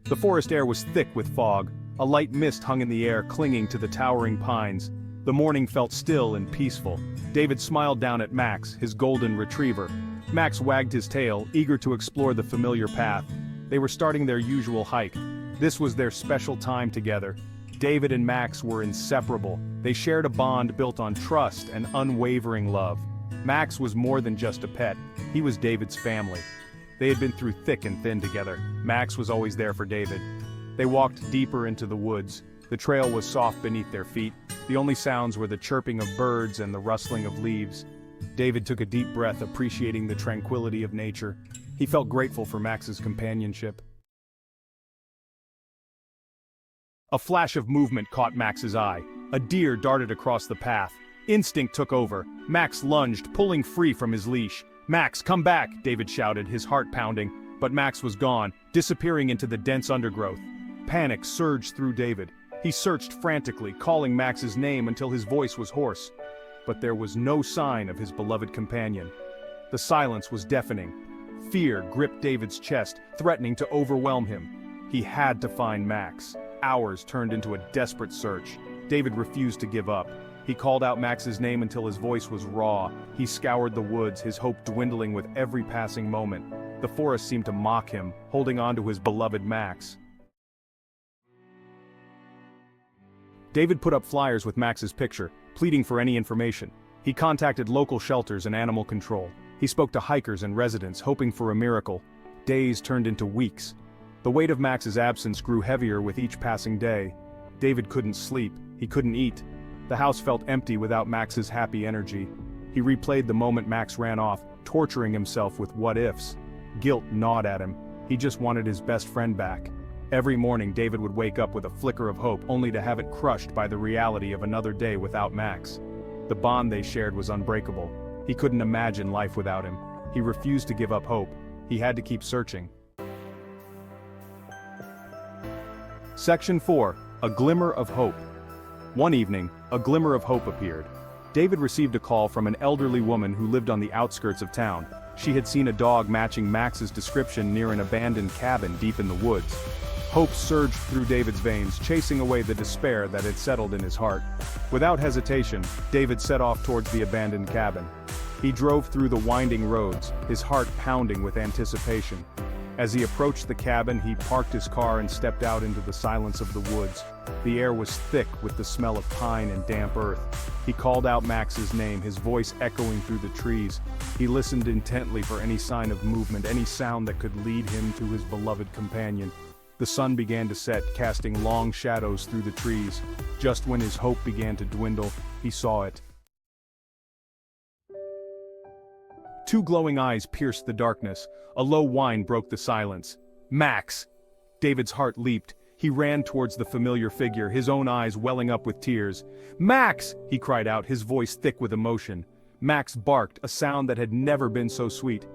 The forest air was thick with fog. A light mist hung in the air, clinging to the towering pines. The morning felt still and peaceful. David smiled down at Max, his golden retriever. Max wagged his tail, eager to explore the familiar path. They were starting their usual hike. This was their special time together. David and Max were inseparable. They shared a bond built on trust and unwavering love. Max was more than just a pet. He was David's family. They had been through thick and thin together. Max was always there for David. They walked deeper into the woods. The trail was soft beneath their feet. The only sounds were the chirping of birds and the rustling of leaves. David took a deep breath, appreciating the tranquility of nature. He felt grateful for Max's companionship. A flash of movement caught Max's eye. A deer darted across the path. Instinct took over. Max lunged, pulling free from his leash. "Max, come back!" David shouted, his heart pounding. But Max was gone, disappearing into the dense undergrowth. Panic surged through David. He searched frantically, calling Max's name until his voice was hoarse. But there was no sign of his beloved companion. The silence was deafening. Fear gripped David's chest, threatening to overwhelm him. He had to find Max. Hours turned into a desperate search. David refused to give up. He called out Max's name until his voice was raw. He scoured the woods, his hope dwindling with every passing moment. The forest seemed to mock him, holding on to his beloved Max. David put up flyers with Max's picture, pleading for any information. He contacted local shelters and animal control. He spoke to hikers and residents, hoping for a miracle. Days turned into weeks. The weight of Max's absence grew heavier with each passing day. David couldn't sleep. He couldn't eat. The house felt empty without Max's happy energy. He replayed the moment Max ran off, torturing himself with what-ifs. Guilt gnawed at him. He just wanted his best friend back. Every morning David would wake up with a flicker of hope, only to have it crushed by the reality of another day without Max. The bond they shared was unbreakable. He couldn't imagine life without him. He refused to give up hope. He had to keep searching. Section 4. A Glimmer of Hope. One evening, a glimmer of hope appeared. David received a call from an elderly woman who lived on the outskirts of town. She had seen a dog matching Max's description near an abandoned cabin deep in the woods. Hope surged through David's veins, chasing away the despair that had settled in his heart. Without hesitation, David set off towards the abandoned cabin. He drove through the winding roads, his heart pounding with anticipation. As he approached the cabin, he parked his car and stepped out into the silence of the woods. The air was thick with the smell of pine and damp earth. He called out Max's name, his voice echoing through the trees. He listened intently for any sign of movement, any sound that could lead him to his beloved companion. The sun began to set, casting long shadows through the trees. Just when his hope began to dwindle, he saw it. Two glowing eyes pierced the darkness. A low whine broke the silence. "Max!" David's heart leaped. He ran towards the familiar figure, his own eyes welling up with tears. "Max!" he cried out, his voice thick with emotion. Max barked, a sound that had never been so sweet.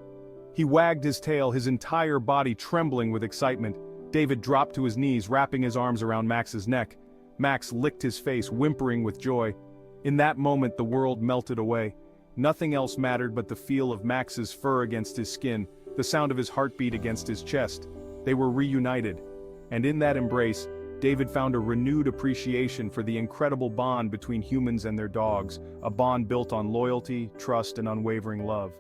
He wagged his tail, his entire body trembling with excitement. David dropped to his knees, wrapping his arms around Max's neck. Max licked his face, whimpering with joy. In that moment the world melted away. Nothing else mattered but the feel of Max's fur against his skin, the sound of his heartbeat against his chest. They were reunited. And in that embrace, David found a renewed appreciation for the incredible bond between humans and their dogs, a bond built on loyalty, trust, and unwavering love.